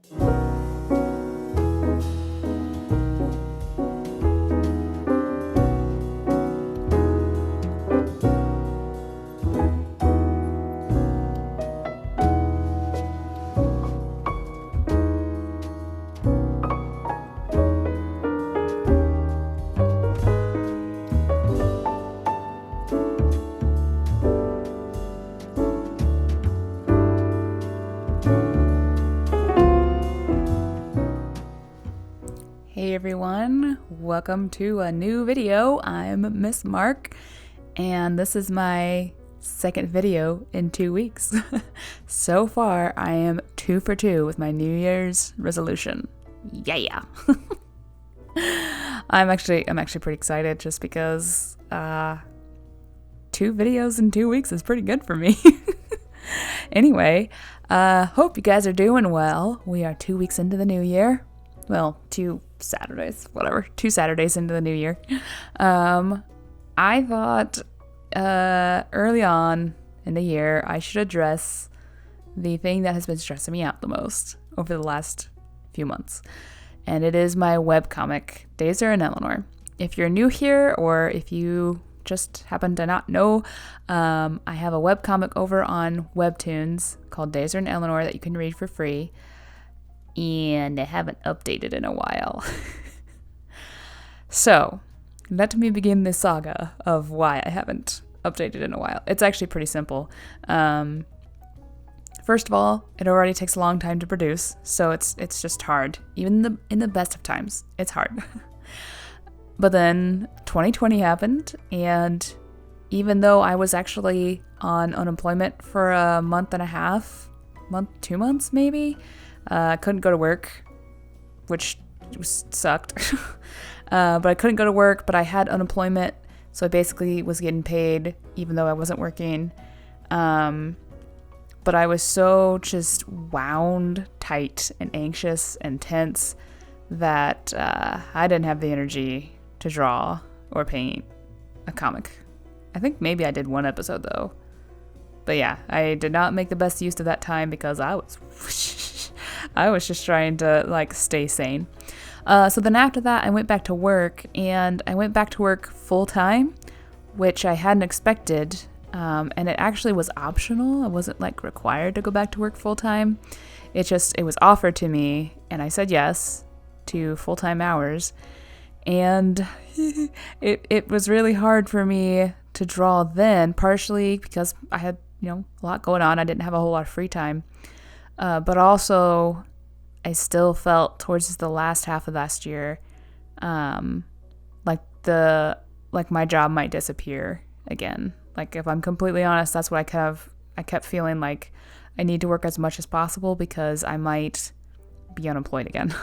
Hey everyone, welcome to a new video. I'm Miss Mark, and this is my second video in 2 weeks. So far, I am 2 for 2 with my New Year's resolution. Yeah. I'm actually pretty excited just because 2 videos in 2 weeks is pretty good for me. Anyway, hope you guys are doing well. We are 2 weeks into the new year. Well, 2 Saturdays into the new year. I thought early on in the year I should address the thing that has been stressing me out the most over the last few months. And it is my webcomic, Dazer and Eleanor. If you're new here or if you just happen to not know, I have a webcomic over on Webtoons called Dazer and Eleanor that you can read for free. And I haven't updated in a while. So, let me begin this saga of why I haven't updated in a while. It's actually pretty simple. First of all, it already takes a long time to produce, so it's just hard. Even in the best of times, it's hard. But then 2020 happened, and even though I was actually on unemployment for a month and a half, 2 months maybe, I couldn't go to work, which sucked. But I couldn't go to work, but I had unemployment, so I basically was getting paid even though I wasn't working. But I was so just wound tight and anxious and tense that I didn't have the energy to draw or paint a comic. I think maybe I did one episode though. But yeah, I did not make the best use of that time because I was just trying to stay sane. So then after that, I went back to work, and I went back to work full time, which I hadn't expected. And it actually was optional. I wasn't required to go back to work full time. It was offered to me, and I said yes to full time hours. And it was really hard for me to draw then, partially because I had a lot going on. I didn't have a whole lot of free time. But also, I still felt towards the last half of last year, like my job might disappear again. Like, if I'm completely honest, that's what I kept feeling like I need to work as much as possible because I might be unemployed again.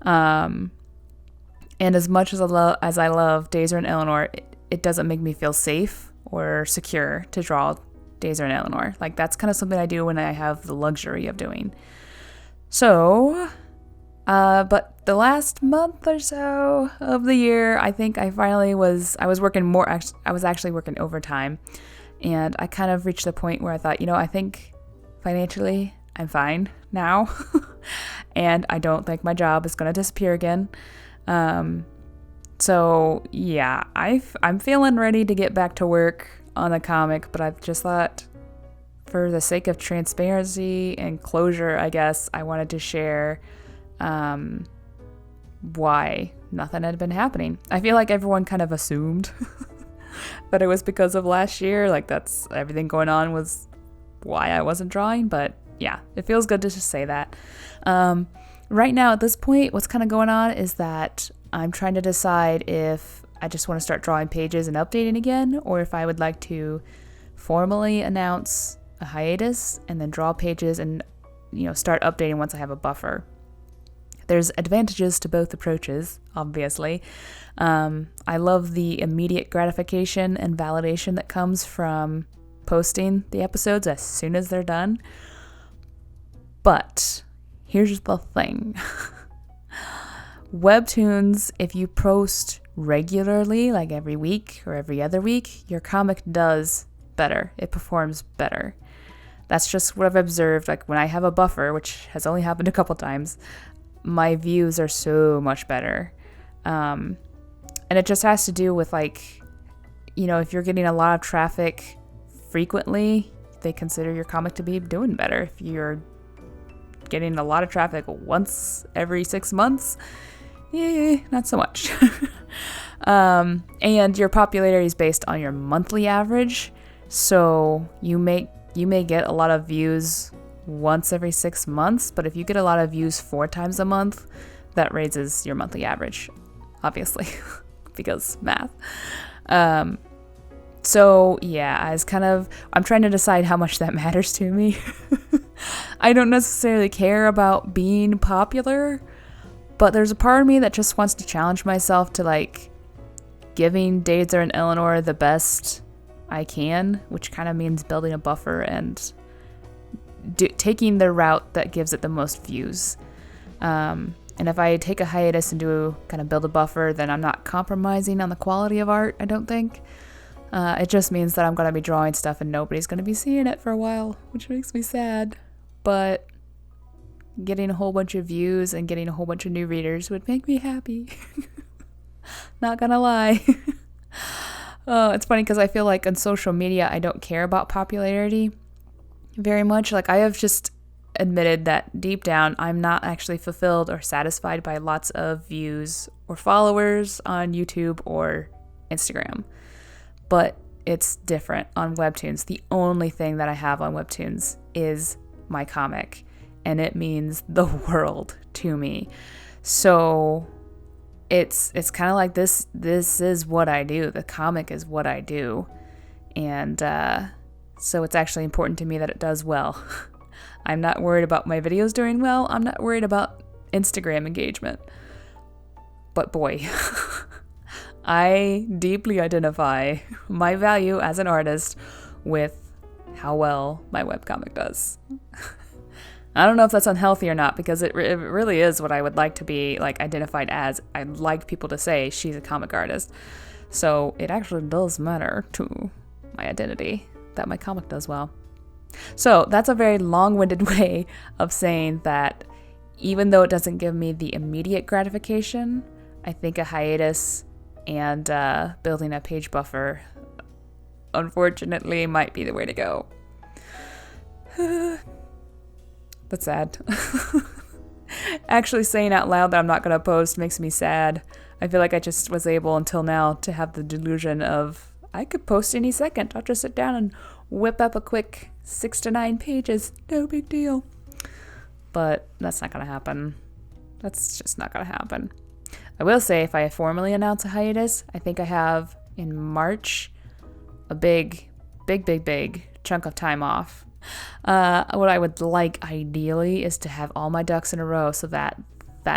And as much as I love Dazer and Eleanor, it doesn't make me feel safe or secure to draw Dazer and Eleanor. That's kind of something I do when I have the luxury of doing. So, but the last month or so of the year, I think I was actually working overtime, and I kind of reached the point where I thought, I think financially I'm fine now, and I don't think my job is going to disappear again. So yeah, I'm feeling ready to get back to work on the comic, but I've just thought, for the sake of transparency and closure, I guess, I wanted to share why nothing had been happening. I feel like everyone kind of assumed that it was because of last year, that's everything going on was why I wasn't drawing, but yeah, it feels good to just say that. Right now, at this point, what's kind of going on is that I'm trying to decide if I just want to start drawing pages and updating again, or if I would like to formally announce a hiatus and then draw pages and start updating once I have a buffer. There's advantages to both approaches, obviously. I love the immediate gratification and validation that comes from posting the episodes as soon as they're done. But here's the thing. Webtoons, if you post regularly, like every week or every other week, your comic does better. It performs better. That's just what I've observed. Like when I have a buffer, which has only happened a couple times, my views are so much better. And it just has to do with like, if you're getting a lot of traffic frequently, they consider your comic to be doing better. If you're getting a lot of traffic once every 6 months, not so much. And your popularity is based on your monthly average. So you may get a lot of views once every 6 months, but if you get a lot of views 4 times a month, that raises your monthly average, obviously, because math. So yeah, I'm trying to decide how much that matters to me. I don't necessarily care about being popular, but there's a part of me that just wants to challenge myself to like giving Dazer and Eleanor the best I can, which kind of means building a buffer and taking the route that gives it the most views. And if I take a hiatus and build a buffer, then I'm not compromising on the quality of art, I don't think. It just means that I'm going to be drawing stuff and nobody's going to be seeing it for a while, which makes me sad. But getting a whole bunch of views and getting a whole bunch of new readers would make me happy. Not gonna lie. It's funny because I feel like on social media, I don't care about popularity very much. Like I have just admitted that deep down, I'm not actually fulfilled or satisfied by lots of views or followers on YouTube or Instagram. But it's different on Webtoons. The only thing that I have on Webtoons is my comic, and it means the world to me. So it's kind of like this is what I do. The comic is what I do. And so it's actually important to me that it does well. I'm not worried about my videos doing well. I'm not worried about Instagram engagement. But boy, I deeply identify my value as an artist with how well my webcomic does. I don't know if that's unhealthy or not, because it really is what I would like to be like identified as. I'd like people to say she's a comic artist. So it actually does matter to my identity that my comic does well. So that's a very long-winded way of saying that even though it doesn't give me the immediate gratification, I think a hiatus and building a page buffer, unfortunately, might be the way to go. That's sad. Actually saying out loud that I'm not going to post makes me sad. I feel like I just was able until now to have the delusion of I could post any second. I'll just sit down and whip up a quick 6 to 9 pages. No big deal. But that's not going to happen. That's just not going to happen. I will say if I formally announce a hiatus, I think I have in March a big chunk of time off. What I would like ideally is to have all my ducks in a row so that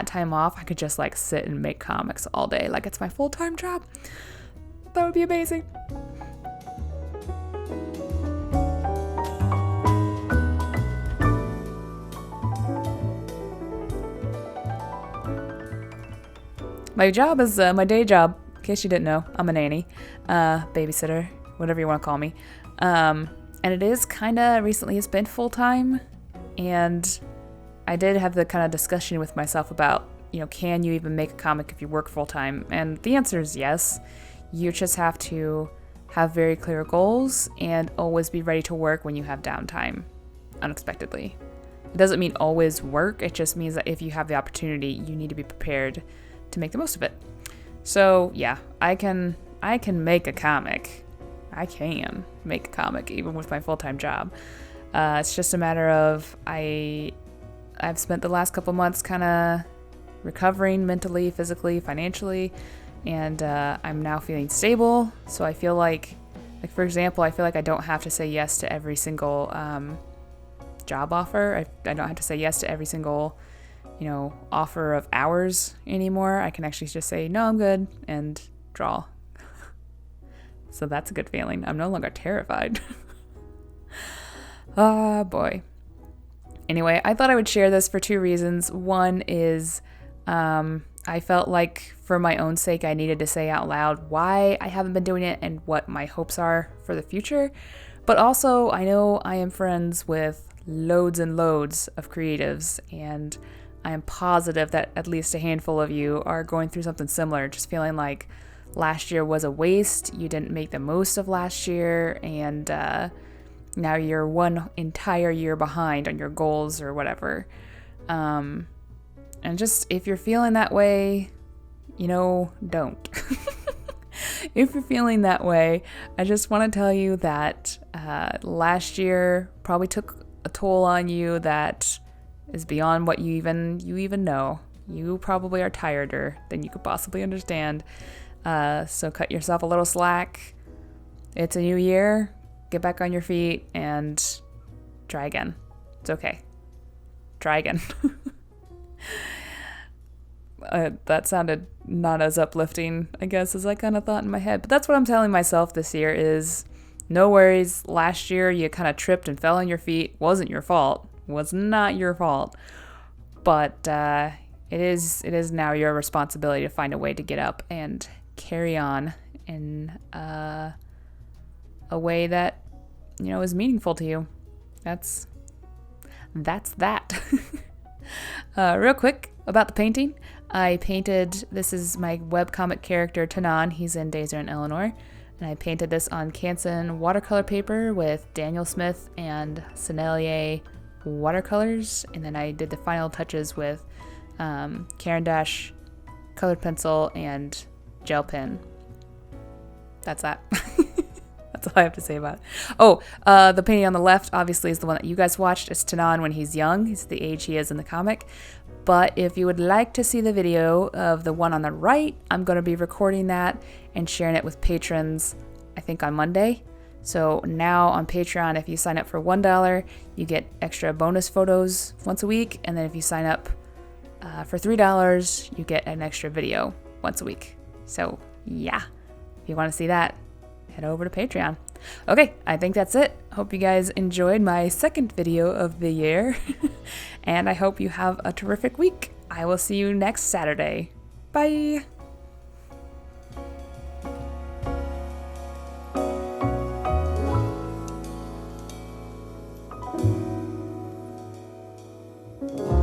time off I could just like sit and make comics all day like it's my full-time job. That would be amazing. My job is my day job. In case you didn't know, I'm a nanny, babysitter, whatever you want to call me. And it is kind of recently it's been full-time, and I did have the kind of discussion with myself about, can you even make a comic if you work full-time? And the answer is yes. You just have to have very clear goals and always be ready to work when you have downtime unexpectedly. It doesn't mean always work. It just means that if you have the opportunity, you need to be prepared to make the most of it. So yeah, I can make a comic. I can make a comic even with my full-time job. It's just a matter of I've spent the last couple months kind of recovering mentally, physically, financially, and I'm now feeling stable. So I feel like for example, I feel like I don't have to say yes to every single job offer. I don't have to say yes to every single offer of hours anymore. I can actually just say no, I'm good, and draw. So that's a good feeling. I'm no longer terrified. Ah, boy. Anyway, I thought I would share this for 2 reasons. One is I felt like for my own sake, I needed to say out loud why I haven't been doing it and what my hopes are for the future. But also, I know I am friends with loads and loads of creatives, and I am positive that at least a handful of you are going through something similar, just feeling like last year was a waste, you didn't make the most of last year, and now you're one entire year behind on your goals or whatever. And just, if you're feeling that way, don't. If you're feeling that way, I just want to tell you that last year probably took a toll on you that is beyond what you even know. You probably are tireder than you could possibly understand. So cut yourself a little slack. It's a new year. Get back on your feet and try again. It's okay. Try again. That sounded not as uplifting, I guess, as I kind of thought in my head. But that's what I'm telling myself this year is no worries. Last year you kind of tripped and fell on your feet. Wasn't your fault. Was not your fault. But it is now your responsibility to find a way to get up and carry on in a way that, is meaningful to you. That's that. Real quick about the painting. I painted, this is my webcomic character, Tanan. He's in Dazer, Illinois. And I painted this on Canson watercolor paper with Daniel Smith and Sennelier watercolors. And then I did the final touches with Caran d'Ache colored pencil and gel pen. That's that. That's all I have to say about it. Oh, the painting on the left, obviously, is the one that you guys watched. It's Tanan when he's young. He's the age he is in the comic. But if you would like to see the video of the one on the right, I'm going to be recording that and sharing it with patrons, I think on Monday. So now on Patreon, if you sign up for $1, you get extra bonus photos once a week. And then if you sign up for $3, you get an extra video once a week. So yeah, if you want to see that, head over to Patreon. Okay, I think that's it. Hope you guys enjoyed my second video of the year. And I hope you have a terrific week. I will see you next Saturday. Bye! Thank you.